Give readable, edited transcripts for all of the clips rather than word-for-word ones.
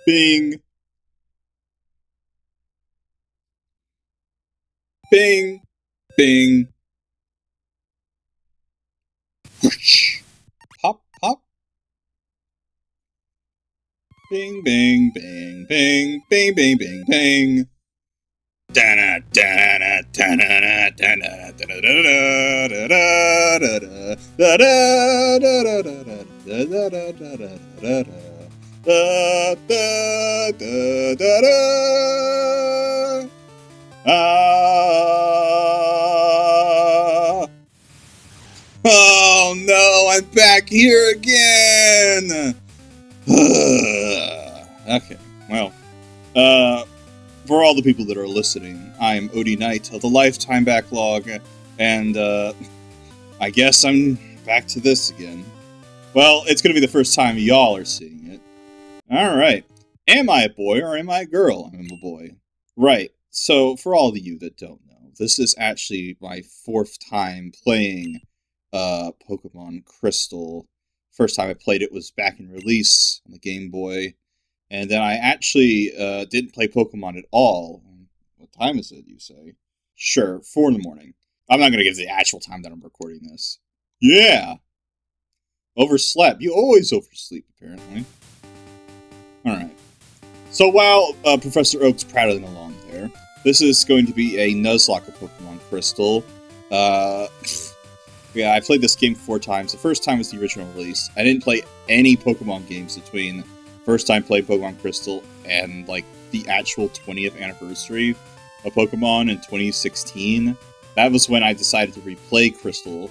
Bing. Bing. Bing. Pop, pop. Bing, bing, bing, bing, bing, bing, bing, bing. Da da da da da da da da da da da. Oh no, I'm back here again! Okay, well, for all the people that are listening, I'm Ody Knight of the Lifetime Backlog, and, I guess I'm back to this again. Well, it's gonna be the first time y'all are seeing it. Alright. Am I a boy or am I a girl? I'm a boy. Right. So, for all of you that don't know, this is actually my 4th time playing Pokemon Crystal. First time I played it was back in release on the Game Boy, and then I actually didn't play Pokemon at all. What time is it, you say? Sure, 4 in the morning. I'm not going to give the actual time that I'm recording this. Yeah! Overslept. You always oversleep, apparently. Alright. So while Professor Oak's prattling along there, this is going to be a Nuzlocke of Pokemon Crystal. Yeah, I played this game 4 times. The first time was the original release. I didn't play any Pokemon games between first time played Pokemon Crystal and, like, the actual 20th anniversary of Pokemon in 2016. That was when I decided to replay Crystal,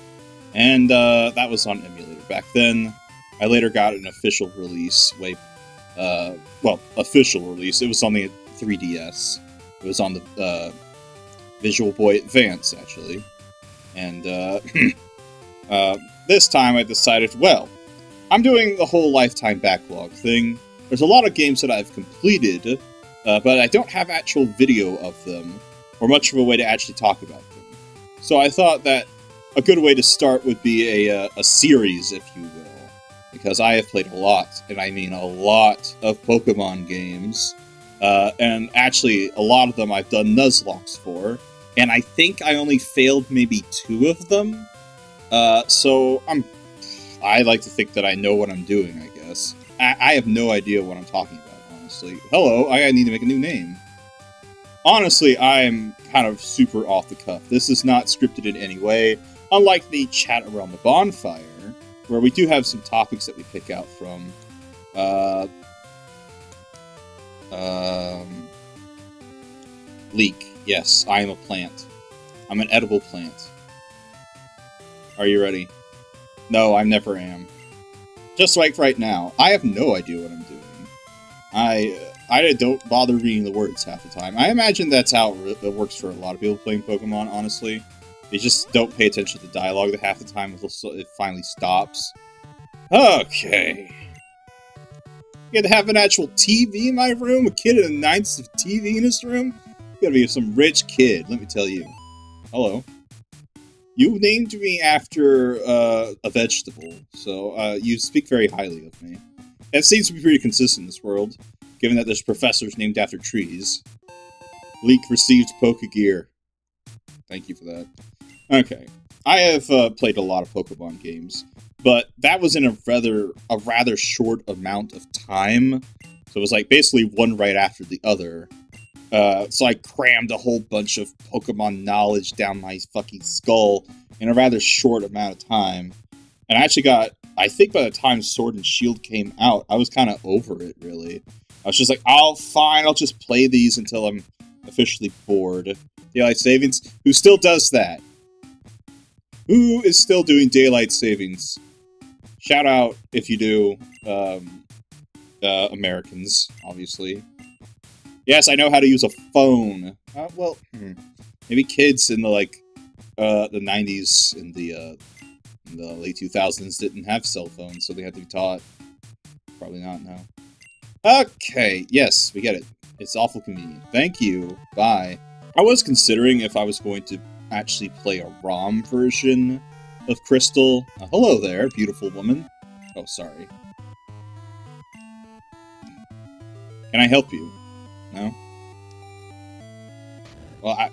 and that was on emulator. Back then, I later got an official release, official release. It was on the 3DS. It was on the Visual Boy Advance, actually. And this time I decided, well, I'm doing the whole Lifetime Backlog thing. There's a lot of games that I've completed, but I don't have actual video of them, or much of a way to actually talk about them. So I thought that a good way to start would be a series, if you will. Because I have played a lot, and I mean a lot, of Pokemon games. And actually, a lot of them I've done Nuzlocks for. And I think I only failed maybe 2 of them. So I like to think that I know what I'm doing, I guess. I have no idea what I'm talking about, honestly. Hello, I need to make a new name. Honestly, I'm kind of super off the cuff. This is not scripted in any way, unlike the chat around the bonfire, where we do have some topics that we pick out from. Leek. Yes, I am a plant. I'm an edible plant. Are you ready? No, I never am. Just like right now, I have no idea what I'm doing. I don't bother reading the words half the time. I imagine that's how it works for a lot of people playing Pokemon, honestly. They just don't pay attention to the dialogue half the time until it finally stops. Okay. You gotta have an actual TV in my room? A kid in the 90s with a TV in his room? You gotta be some rich kid, let me tell you. Hello. You named me after a vegetable, so you speak very highly of me. That seems to be pretty consistent in this world, given that there's professors named after trees. Leek received Pokegear. Thank you for that. Okay. I have played a lot of Pokemon games, but that was in a rather short amount of time. So it was like basically one right after the other. So I crammed a whole bunch of Pokemon knowledge down my fucking skull in a rather short amount of time. And I actually got, I think by the time Sword and Shield came out, I was kind of over it, really. I was just like, oh, fine, I'll just play these until I'm officially bored. Daylight Savings? Who still does that? Who is still doing Daylight Savings? Shout out if you do, Americans, obviously. Yes, I know how to use a phone. Maybe kids in the, the 90s and the late 2000s didn't have cell phones, so they had to be taught. Probably not, no. Okay, yes, we get it. It's awful convenient. Thank you. Bye. I was considering if I was going to actually play a ROM version of Crystal. Hello there, beautiful woman. Oh, sorry. Can I help you? No? Well, I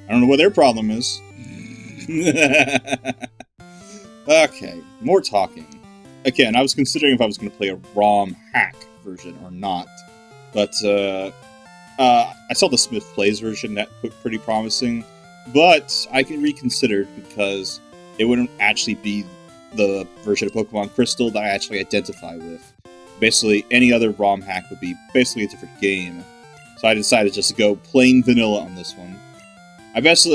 don't know what their problem is. Okay, more talking. Again, I was considering if I was going to play a ROM hack version or not, but I saw the Smith Plays version that looked pretty promising, but I can reconsider because it wouldn't actually be the version of Pokemon Crystal that I actually identify with. Basically, any other ROM hack would be basically a different game. So I decided just to go plain vanilla on this one. I best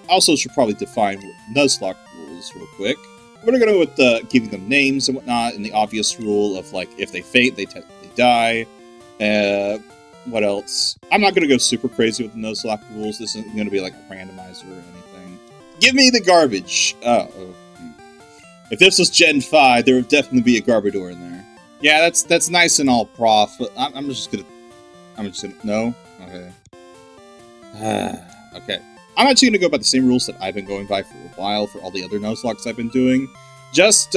also should probably define Nuzlocke rules real quick. We're gonna go with giving them names and whatnot, and the obvious rule of like if they faint, they die. What else? I'm not gonna go super crazy with the Nuzlocke rules. This isn't gonna be like a randomizer or anything. Give me the garbage. If this was Gen 5, there would definitely be a Garbodor in there. Yeah, that's nice and all, Prof. But I'm just gonna no. Okay. Okay. I'm actually gonna go by the same rules that I've been going by for a while for all the other Nuzlocks I've been doing. Just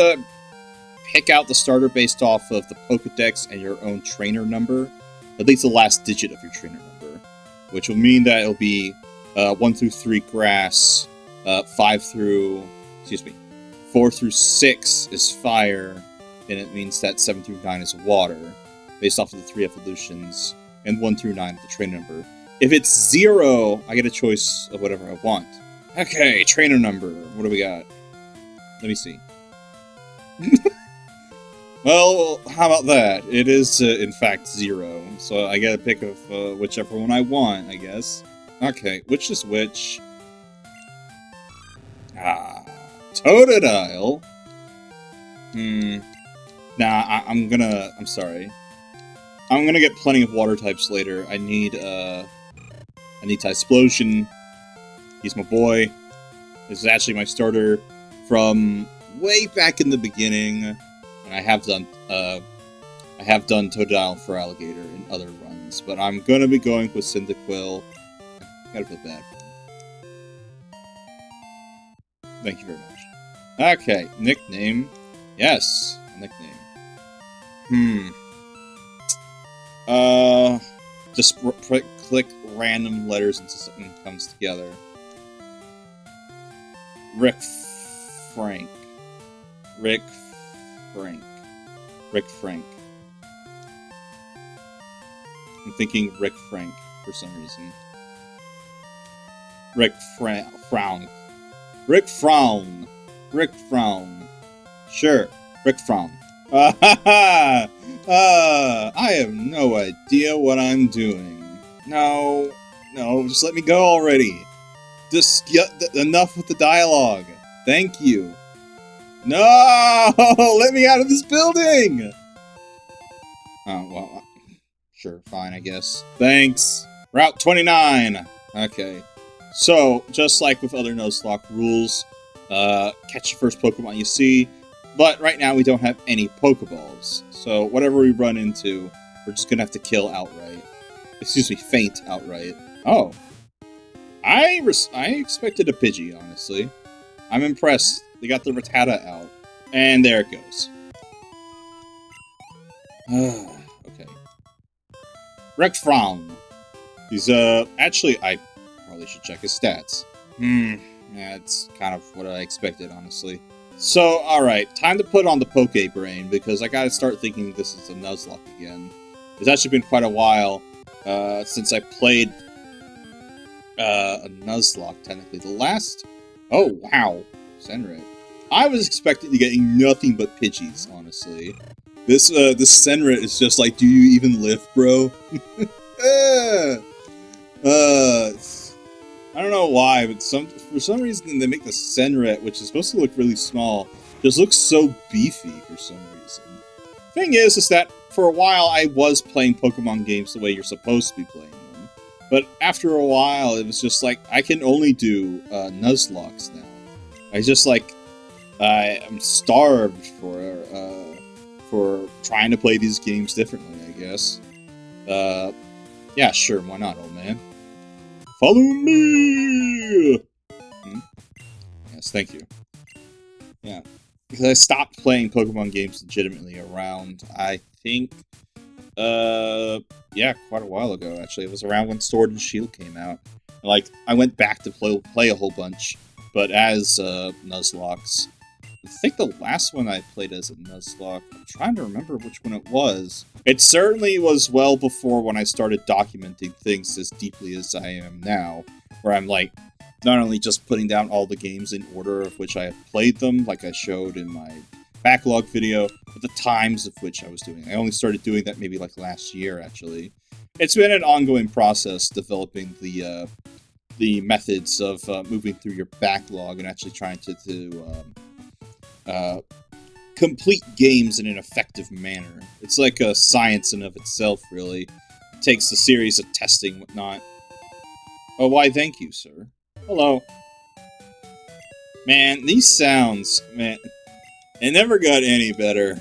pick out the starter based off of the Pokedex and your own trainer number. At least the last digit of your trainer number. Which will mean that it'll be 1 through 3 grass, 4 through 6 is fire, and it means that 7 through 9 is water, based off of the 3 evolutions, and 1 through 9 is the trainer number. If it's 0, I get a choice of whatever I want. Okay, trainer number. What do we got? Let me see. Well, how about that? It is, in fact, 0. So I get a pick of whichever one I want, I guess. Okay, which is which? Totodile. Nah, I'm sorry. I'm gonna get plenty of water types later. I need Tysplosion. He's my boy. This is actually my starter from way back in the beginning. And I have done Totodile for Alligator in other runs, but I'm gonna be going with Cyndaquil. Gotta feel bad for him. Thank you very much. Okay, nickname. Yes, nickname. Just click random letters until something comes together. Rick Frank. I'm thinking Rick Frank for some reason. Rick Frown. Sure, Rick Frown. I have no idea what I'm doing. No, just let me go already. Just enough with the dialogue. Thank you. No, let me out of this building. Oh, well, sure, fine, I guess. Thanks. Route 29. Okay. So, just like with other Nuzlocke rules, catch the first Pokemon you see, but right now we don't have any Pokeballs. So, whatever we run into, we're just gonna have to kill outright. Excuse me, faint outright. Oh. I expected a Pidgey, honestly. I'm impressed. They got the Rattata out. And there it goes. Okay. Rick Frown. He's, actually, I probably should check his stats. Yeah, it's kind of what I expected, honestly. So, alright, time to put on the Poke Brain, because I gotta start thinking this is a Nuzlocke again. It's actually been quite a while, since I played, a Nuzlocke, technically. The last... Oh, wow. Senret. I was expecting to get nothing but Pidgeys, honestly. This Senret is just like, do you even lift, bro? I don't know why, but for some reason they make the Senret, which is supposed to look really small, just looks so beefy for some reason. Thing is that for a while I was playing Pokemon games the way you're supposed to be playing them, but after a while it was just like, I can only do Nuzlocks now. I just like, I'm starved for trying to play these games differently, I guess. Yeah, sure, why not, old man? Follow me! Yes, thank you. Yeah. Because I stopped playing Pokemon games legitimately around, I think, Yeah, quite a while ago, actually. It was around when Sword and Shield came out. Like, I went back to play a whole bunch, but as, Nuzlocke. I think the last one I played as a Nuzlocke, I'm trying to remember which one it was. It certainly was well before when I started documenting things as deeply as I am now, where I'm, like, not only just putting down all the games in order of which I have played them, like I showed in my backlog video, but the times of which I was doing it. I only started doing that maybe like last year, actually. It's been an ongoing process developing the methods of moving through your backlog and actually trying to complete games in an effective manner. It's like a science in of itself, really. It takes a series of testing and whatnot. Oh, why, thank you, sir. Hello. Man, these sounds, man, it never got any better.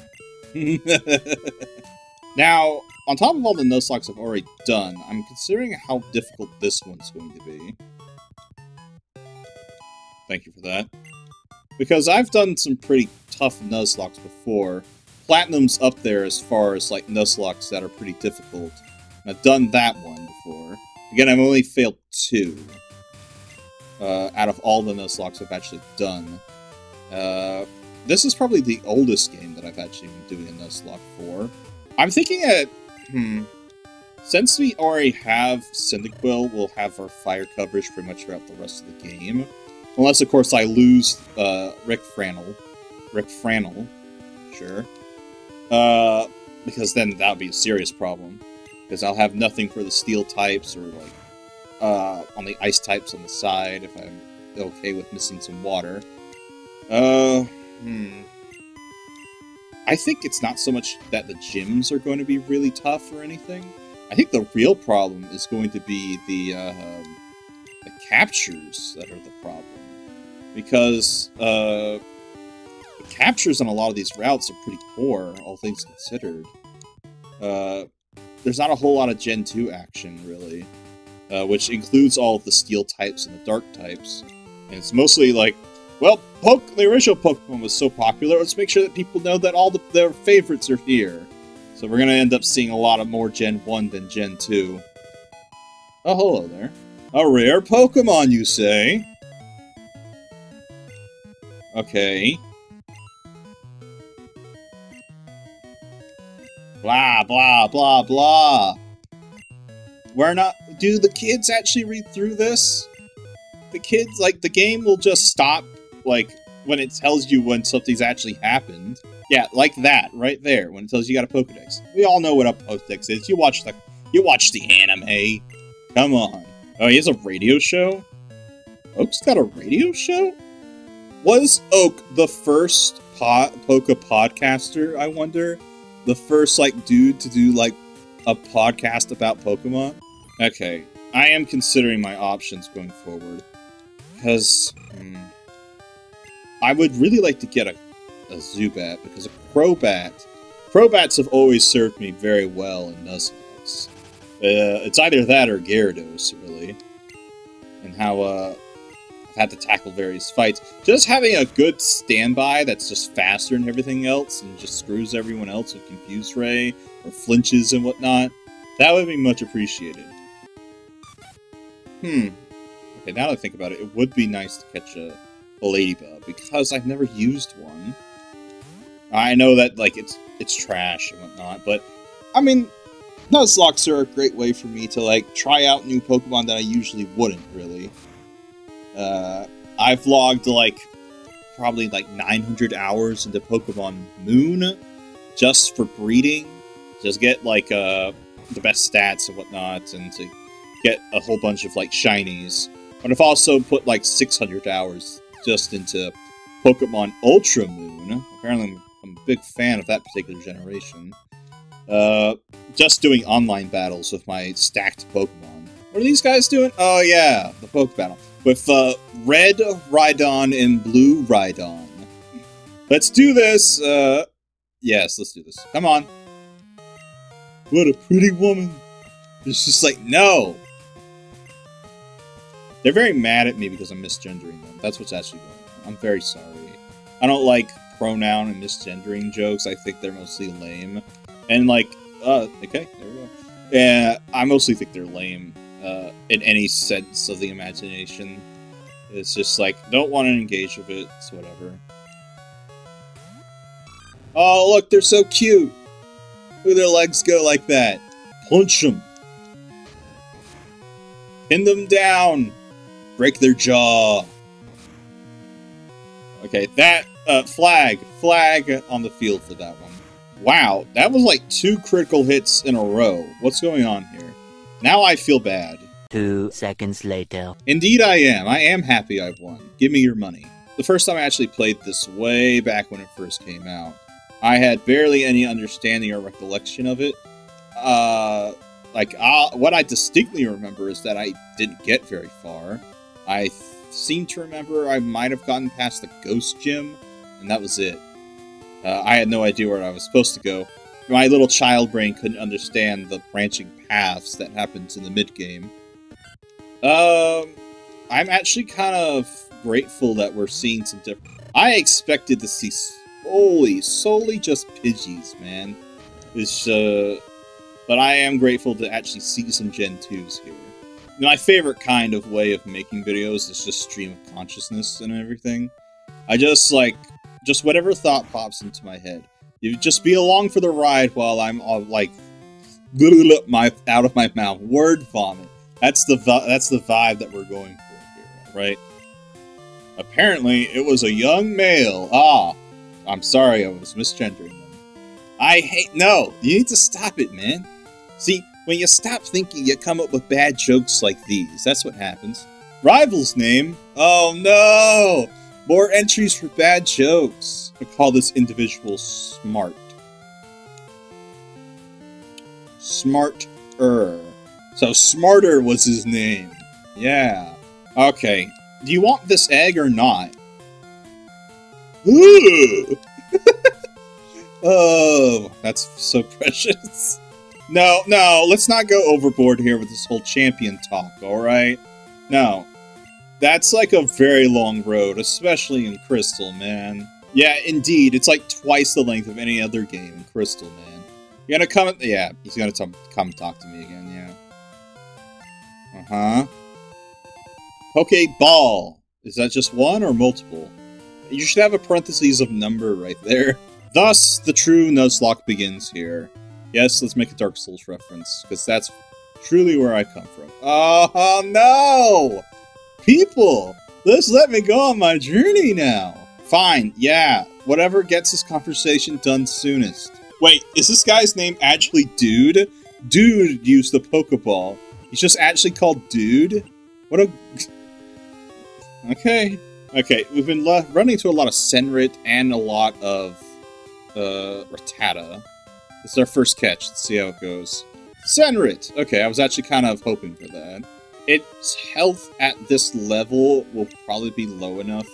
Now, on top of all the Nuzlocke I've already done, I'm considering how difficult this one's going to be. Thank you for that. Because I've done some pretty tough Nuzlocke before. Platinum's up there as far as, like, Nuzlocke that are pretty difficult. And I've done that one before. Again, I've only failed 2. Out of all the Nuzlocke I've actually done. This is probably the oldest game that I've actually been doing a Nuzlocke for. I'm thinking that, since we already have Cyndaquil, we'll have our fire coverage pretty much throughout the rest of the game. Unless, of course, I lose Rick Frannel. Sure. Because then that would be a serious problem. Because I'll have nothing for the steel types or, like, on the ice types on the side if I'm okay with missing some water. I think it's not so much that the gyms are going to be really tough or anything. I think the real problem is going to be the captures that are the problem. Because, the captures on a lot of these routes are pretty poor, all things considered. There's not a whole lot of Gen 2 action, really. Which includes all of the steel types and the dark types. And it's mostly like, well, the original Pokemon was so popular, let's make sure that people know that all their favorites are here. So we're gonna end up seeing a lot of more Gen 1 than Gen 2. Oh, hello there. A rare Pokemon, you say? Okay. Blah, blah, blah, blah. We're not... Do the kids actually read through this? The kids, like, the game will just stop, like, when it tells you when something's actually happened. Yeah, like that, right there, when it tells you got a Pokedex. We all know what a Pokedex is. You watch the anime. Come on. Oh, he has a radio show? Oak's got a radio show? Was Oak the first Poke podcaster, I wonder? The first, like, dude to do, like, a podcast about Pokemon? Okay, I am considering my options going forward. Because, I would really like to get a Zubat, because a Crobats have always served me very well in Nuzlocke. It's either that or Gyarados, really. And how, I've had to tackle various fights. Just having a good standby that's just faster than everything else, and just screws everyone else with Confuse Ray, or flinches and whatnot, that would be much appreciated. Okay, now that I think about it, it would be nice to catch a Ladybug, because I've never used one. I know that, like, it's trash and whatnot, but, I mean, Nuzlocke are a great way for me to, like, try out new Pokemon that I usually wouldn't, really. I've logged, like, probably, like, 900 hours into Pokemon Moon, just for breeding. Just get, like, the best stats and whatnot, and to get a whole bunch of, like, shinies. But I've also put, like, 600 hours just into Pokemon Ultra Moon. Apparently, I'm a big fan of that particular generation. Just doing online battles with my stacked Pokemon. What are these guys doing? Oh, yeah, the Poke Battle. With, Red Rhydon and Blue Rhydon. Let's do this! Yes, let's do this. Come on. What a pretty woman. It's just like, no! They're very mad at me because I'm misgendering them. That's what's actually going on. I'm very sorry. I don't like pronoun and misgendering jokes. I think they're mostly lame. And, like, Okay, there we go. Yeah, I mostly think they're lame, in any sense of the imagination. It's just like, don't want to engage with it, it's whatever. Oh, look, they're so cute! Look, their legs go like that. Punch them! Pin them down! Break their jaw! Okay, that, flag on the field for that one. Wow, that was like 2 critical hits in a row. What's going on here? Now I feel bad. 2 seconds later. Indeed I am. I am happy I've won. Give me your money. The first time I actually played this way back when it first came out, I had barely any understanding or recollection of it. What I distinctly remember is that I didn't get very far. I seem to remember I might have gotten past the ghost gym, and that was it. I had no idea where I was supposed to go. My little child brain couldn't understand the branching paths that happens in the mid-game. I'm actually kind of grateful that we're seeing some different... I expected to see solely just Pidgeys, man. But I am grateful to actually see some Gen 2s here. My favorite kind of way of making videos is just stream of consciousness and everything. I just whatever thought pops into my head. You just be along for the ride while I'm like out of my mouth, word vomit. That's the vibe that we're going for here, right? Apparently, it was a young male. Ah, I'm sorry, I was misgendering them. No, you need to stop it, man. See, when you stop thinking, you come up with bad jokes like these. That's what happens. Rival's name? Oh no! More entries for bad jokes. I call this individual smart. Smarter. So Smarter was his name. Yeah. Okay. Do you want this egg or not? Ooh! Oh, that's so precious. No, let's not go overboard here with this whole champion talk, alright? No. That's like a very long road, especially in Crystal, man. Yeah, indeed, it's like twice the length of any other game in Crystal, man. You're gonna come... Yeah, he's gonna come talk to me again, yeah. Uh-huh. Pokeball. Is that just one or multiple? You should have a parentheses of number right there. Thus, the true Nuzlocke begins here. Yes, let's make a Dark Souls reference, because that's truly where I come from. Oh, no! People! Just let me go on my journey now! Fine, yeah. Whatever gets this conversation done soonest. Wait, is this guy's name actually Dude? Dude used the Pokeball. He's just actually called Dude? What a... Okay. Okay, we've been running into a lot of Senrit and a lot of Rattata. This is our first catch. Let's see how it goes. Senrit! Okay, I was actually kind of hoping for that. Its health at this level will probably be low enough.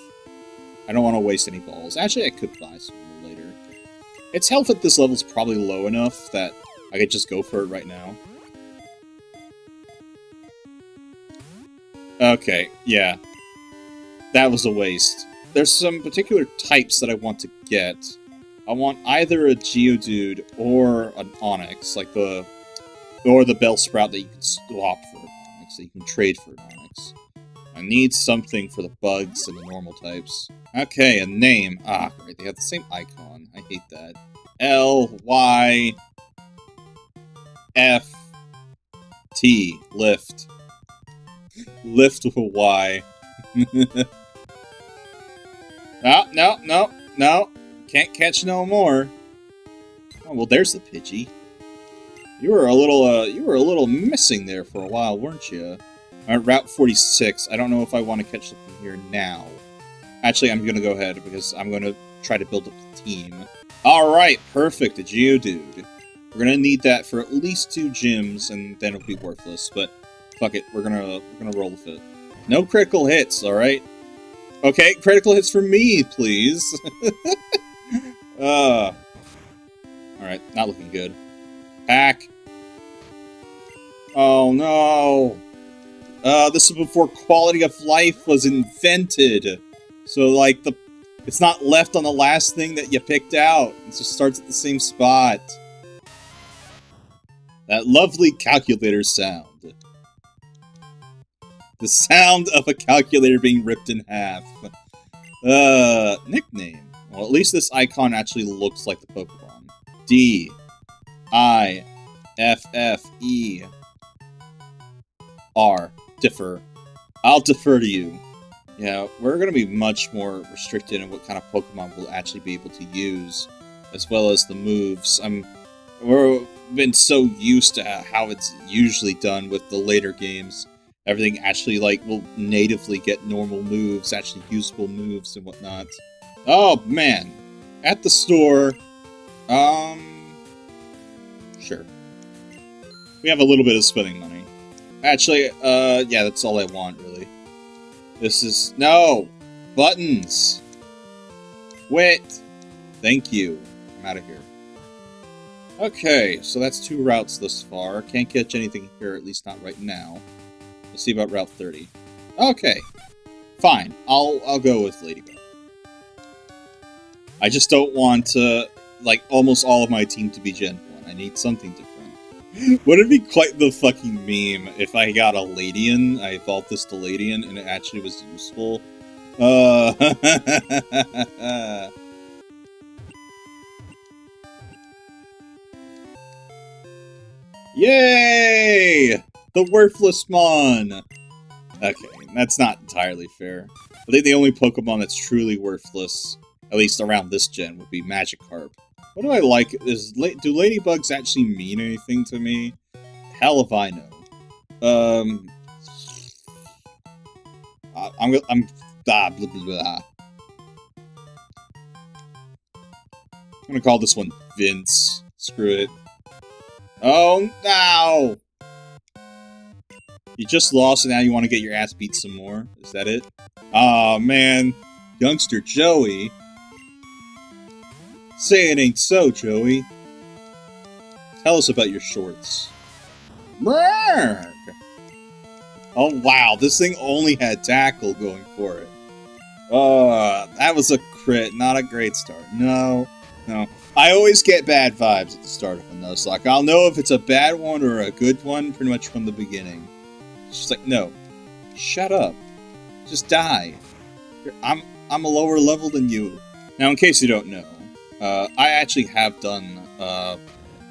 I don't want to waste any balls. Actually, I could buy some more later. Its health at this level is probably low enough that I could just go for it right now. Okay, yeah. That was a waste. There's some particular types that I want to get. I want either a Geodude or an Onix, like or the Bellsprout that you can swap for an Onix, that you can trade for an Onix. I need something for the bugs and the normal types. Okay, a name. Ah, great, they have the same icon. I hate that. L-Y-F-T. Lift. Lift with a Y. No. Can't catch no more. Oh, well, there's the Pidgey. You were a little missing there for a while, weren't you? Alright, Route 46. I don't know if I want to catch something here now. Actually, I'm gonna go ahead, because I'm gonna try to build up the team. Alright, perfect, a Geodude. We're gonna need that for at least 2 gyms, and then it'll be worthless, but fuck it, we're gonna roll with it. No critical hits, alright? Okay, critical hits for me, please. Alright, not looking good. Pack. Oh no! This is before quality of life was invented. So, like, it's not left on the last thing that you picked out. It just starts at the same spot. That lovely calculator sound. The sound of a calculator being ripped in half. Nickname. Well, at least this icon actually looks like the Pokemon. D-I-F-F-E-R. Differ. I'll defer to you. Yeah, we're going to be much more restricted in what kind of Pokemon we'll actually be able to use, as well as the moves. We've been so used to how it's usually done with the later games. Everything actually, like, will natively get normal moves, actually usable moves and whatnot. Oh, man. At the store. Sure. We have a little bit of spending money. Actually, yeah, that's all I want, really. This is... No! Buttons! Quit! Thank you. I'm out of here. Okay, so that's 2 routes thus far. Can't catch anything here, at least not right now. Let's see about Route 30. Okay. Fine. I'll go with Ladybug. I just don't want to, like, almost all of my team to be Gen 1. I need something different. Would it be quite the fucking meme if I got a Ladian, I evolved this to Ladian, and it actually was useful? Yay! The worthless Mon! Okay, that's not entirely fair. I think the only Pokemon that's truly worthless, at least around this gen, would be Magikarp. What do I like? Do Ladybugs actually mean anything to me? Hell if I know. I'm gonna call this one Vince. Screw it. Oh no! You just lost and now you want to get your ass beat some more? Is that it? Aw, man. Youngster Joey. Say it ain't so, Joey. Tell us about your shorts. Brrr! Oh, wow. This thing only had tackle going for it. That was a crit. Not a great start. No. No. I always get bad vibes at the start of a Nuzlocke. I'll know if it's a bad one or a good one pretty much from the beginning. It's just like, no. Shut up. Just die. I'm a lower level than you. Now, in case you don't know, I actually have done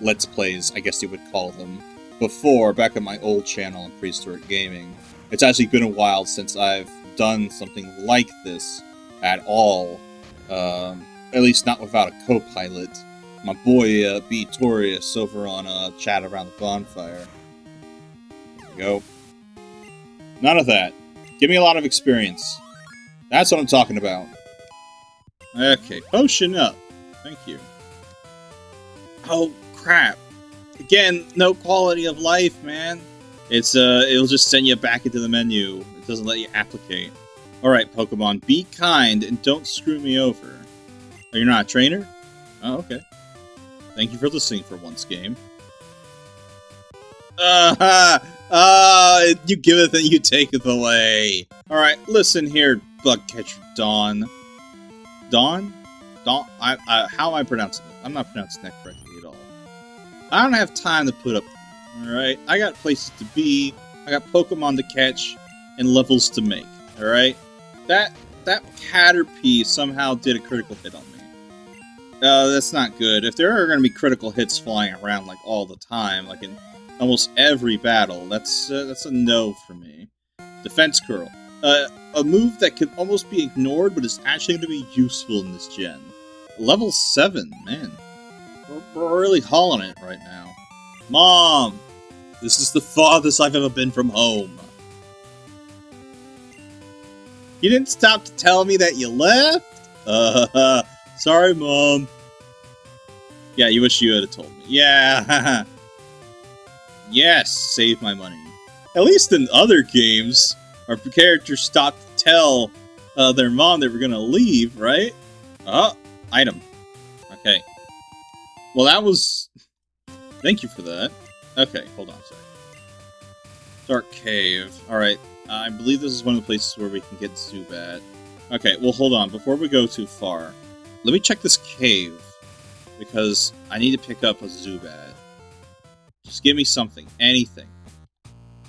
Let's Plays, I guess you would call them, before, back on my old channel in Prehistoric Gaming. It's actually been a while since I've done something like this at all. At least not without a co-pilot. My boy, B. Torius, over on Chat Around the Bonfire. There we go. None of that. Give me a lot of experience. That's what I'm talking about. Okay, potion up. Thank you. Oh, crap. Again, no quality of life, man. It's, it'll just send you back into the menu. It doesn't let you applicate. Alright, Pokemon, be kind and don't screw me over. Oh, you're not a trainer? Oh, okay. Thank you for listening for once, game. You giveth and you taketh away. Alright, listen here, Bugcatcher Dawn. Dawn? Dawn? How am I pronouncing it? I'm not pronouncing that correctly at all. I don't have time to put up, alright? I got places to be, I got Pokemon to catch, and levels to make, alright? That Caterpie somehow did a critical hit on me. That's not good. If there are going to be critical hits flying around, like, all the time, like in almost every battle, that's a no for me. Defense Curl. A move that could almost be ignored, but is actually going to be useful in this gen. Level 7, man. We're really hauling it right now. Mom! This is the farthest I've ever been from home. You didn't stop to tell me that you left? Sorry, Mom. Yeah, you wish you had told me. Yeah, yes, save my money. At least in other games, our characters stopped to tell their mom they were gonna leave, right? Oh, item. Okay. Well, that was... Thank you for that. Okay, hold on a second. Dark Cave. Alright, I believe this is one of the places where we can get Zubat. Okay, well, hold on. Before we go too far, let me check this cave, because I need to pick up a Zubat. Just give me something. Anything.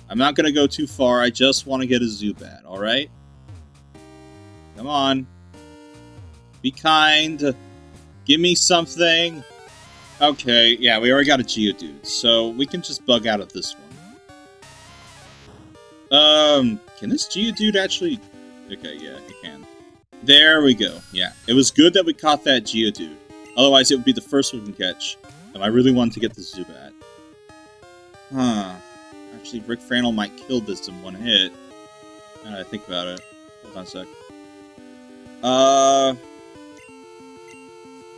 I'm not gonna go too far. I just want to get a Zubat, alright? Come on. Be kind. Give me something. Okay, yeah, we already got a Geodude, so we can just bug out of this one. Can this Geodude actually... Okay, yeah, it can. There we go, yeah. It was good that we caught that Geodude. Otherwise, it would be the first one we can catch. And I really wanted to get the Zubat. Huh. Actually, Rick Franel might kill this in one hit. Now that I think about it. Hold on a sec.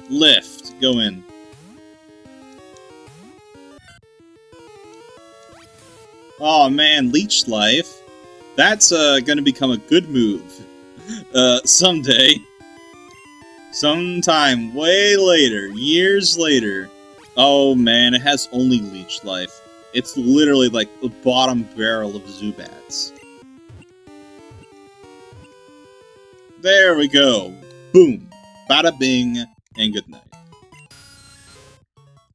Lift. Go in. Oh man, Leech Life. That's gonna become a good move. Someday. Sometime way later. Years later. Oh man, it has only Leech Life. It's literally like the bottom barrel of Zubats. There we go. Boom. Bada bing, and good night.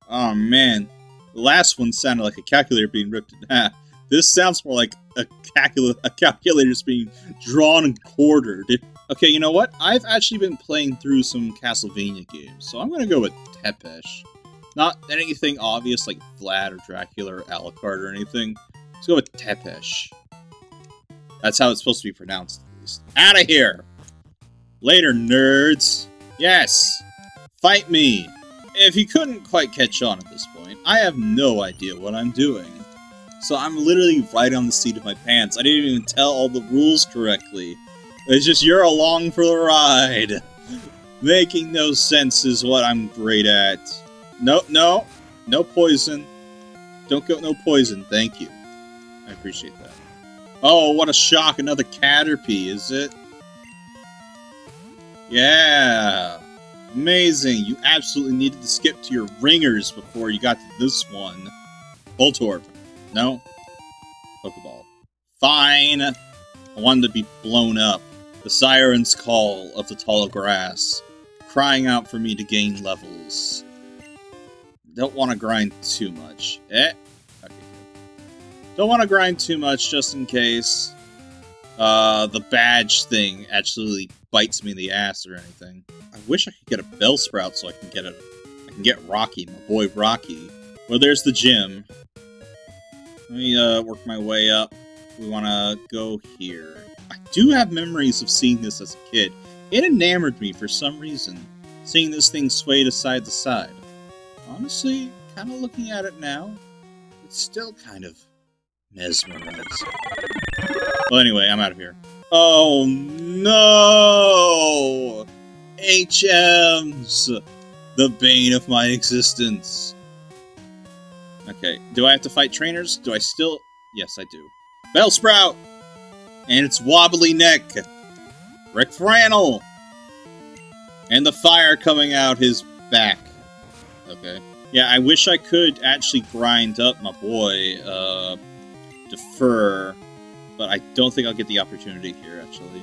Oh man. The last one sounded like a calculator being ripped in half. This sounds more like a calculator's being drawn and quartered. Okay, you know what? I've actually been playing through some Castlevania games, so I'm gonna go with Tepesh. Not anything obvious like Vlad or Dracula or Alucard or anything. Let's go with Tepesh. That's how it's supposed to be pronounced, at least. Out of here! Later, nerds! Yes! Fight me! If you couldn't quite catch on at this point, I have no idea what I'm doing. So I'm literally right on the seat of my pants. I didn't even tell all the rules correctly. It's just you're along for the ride. Making no sense is what I'm great at. No poison. Don't go no poison, thank you. I appreciate that. Oh, what a shock, another Caterpie, is it? Yeah! Amazing, you absolutely needed to skip to your ringers before you got to this one. Voltorb. No? Pokeball. Fine! I wanted to be blown up. The siren's call of the tall grass, crying out for me to gain levels. Don't want to grind too much. Okay. Don't want to grind too much, just in case the badge thing actually bites me in the ass or anything. I wish I could get a Bellsprout so I can get Rocky, my boy Rocky. Well, there's the gym. Let me work my way up. We want to go here. I do have memories of seeing this as a kid. It enamored me for some reason, seeing this thing sway to side. Honestly, kind of looking at it now, it's still kind of mesmerizing. Well, anyway, I'm out of here. Oh no! HMs! The bane of my existence. Okay, do I have to fight trainers? Do I still... Yes, I do. Bellsprout! And its wobbly neck! Rick Franel! And the fire coming out his back. Okay. Yeah, I wish I could actually grind up my boy, Defer, but I don't think I'll get the opportunity here, actually.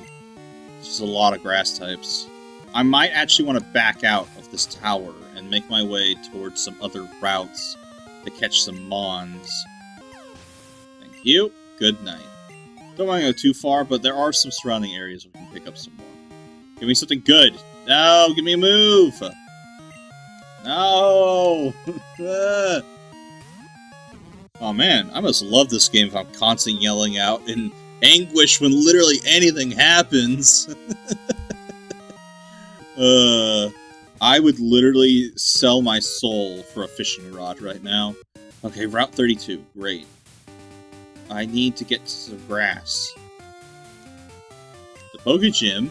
It's just a lot of grass types. I might actually want to back out of this tower and make my way towards some other routes to catch some Mons. Thank you. Good night. Don't want to go too far, but there are some surrounding areas where we can pick up some more. Give me something good. No, give me a move. No. Oh man, I must love this game if I'm constantly yelling out in anguish when literally anything happens. I would literally sell my soul for a fishing rod right now. Okay, Route 32. Great. I need to get to some grass. The Poke Gym?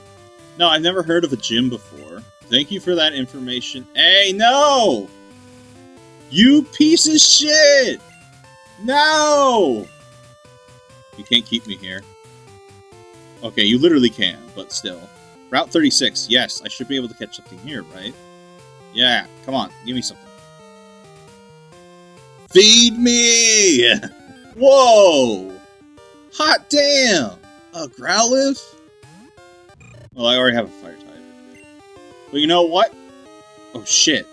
No, I've never heard of a gym before. Thank you for that information. Hey, no! You piece of shit! No! You can't keep me here. Okay, you literally can, but still. Route 36. Yes, I should be able to catch something here, right? Yeah, come on, give me something. Feed me! Whoa! Hot damn! A Growlithe? Well, I already have a fire type. But you know what? Oh shit.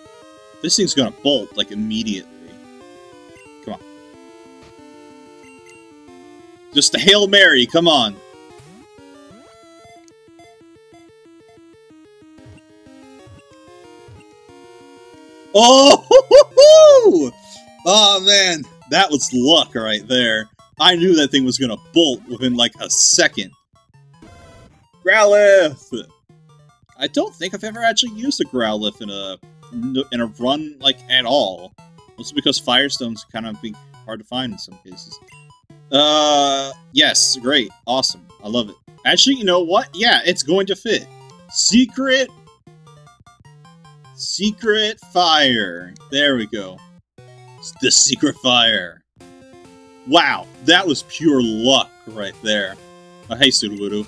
This thing's gonna bolt, like, immediately. Come on. Just a Hail Mary, come on. Oh! Oh, man. That was luck right there. I knew that thing was gonna bolt within like a second. Growlithe! I don't think I've ever actually used a Growlithe in a run, like, at all. Mostly because Firestone's kind of hard to find in some cases. Yes, great, awesome, I love it. Actually, you know what? Yeah, it's going to fit. Secret Fire. There we go. It's the Secret Fire. Wow, that was pure luck right there. Oh, hey, Sudowoodo.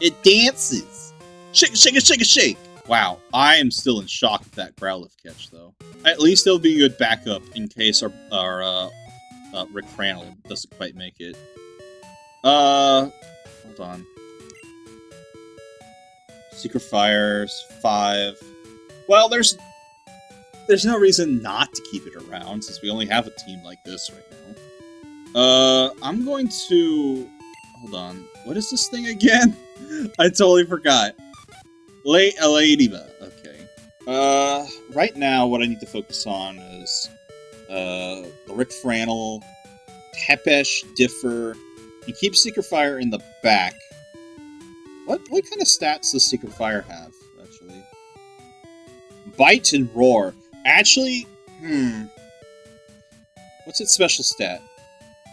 It dances! Shake, shake, shake, shake! Wow, I am still in shock at that Growlithe catch, though. At least it'll be a good backup in case our Rick Franel doesn't quite make it. Hold on. Secret Fires, 5. Well, there's no reason not to keep it around, since we only have a team like this right now. I'm going to... Hold on. What is this thing again? I totally forgot. Ladybug. Okay. Right now, what I need to focus on is, the Rick Franel, Tepesh, Differ. You keep Secret Fire in the back. What kind of stats does Secret Fire have, actually? Bite and Roar. Actually, what's its special stat?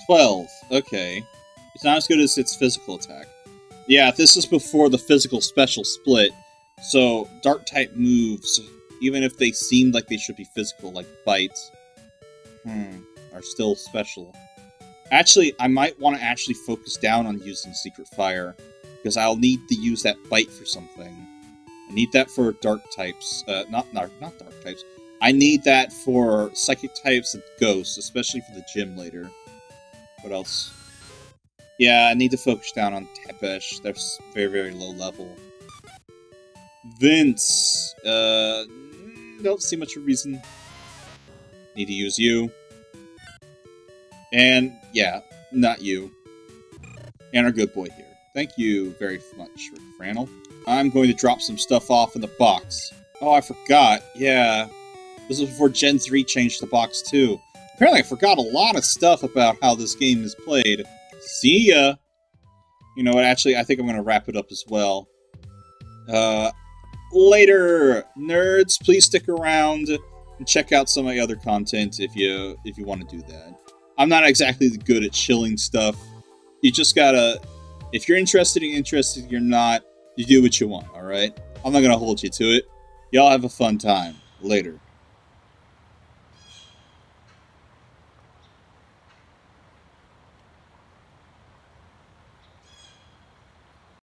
12. Okay. It's not as good as its physical attack. Yeah, this is before the physical special split, so Dark-type moves, even if they seem like they should be physical, like Bite, are still special. Actually, I might want to actually focus down on using Secret Fire, because I'll need to use that Bite for something. I need that for Dark-types, not Dark-types. I need that for Psychic-types and Ghosts, especially for the gym later. What else? Yeah, I need to focus down on Tepesh. They're very, very low level. Vince. Don't see much of a reason. Need to use you. And, yeah, not you. And our good boy here. Thank you very much, Rick Franel. I'm going to drop some stuff off in the box. Oh, I forgot. Yeah. This was before Gen 3 changed the box, too. Apparently, I forgot a lot of stuff about how this game is played. See ya! You know what, actually, I think I'm going to wrap it up as well. Later! Nerds, please stick around and check out some of my other content if you want to do that. I'm not exactly good at chilling stuff. You just gotta... If you're interested, you're not, you do what you want, alright? I'm not going to hold you to it. Y'all have a fun time. Later.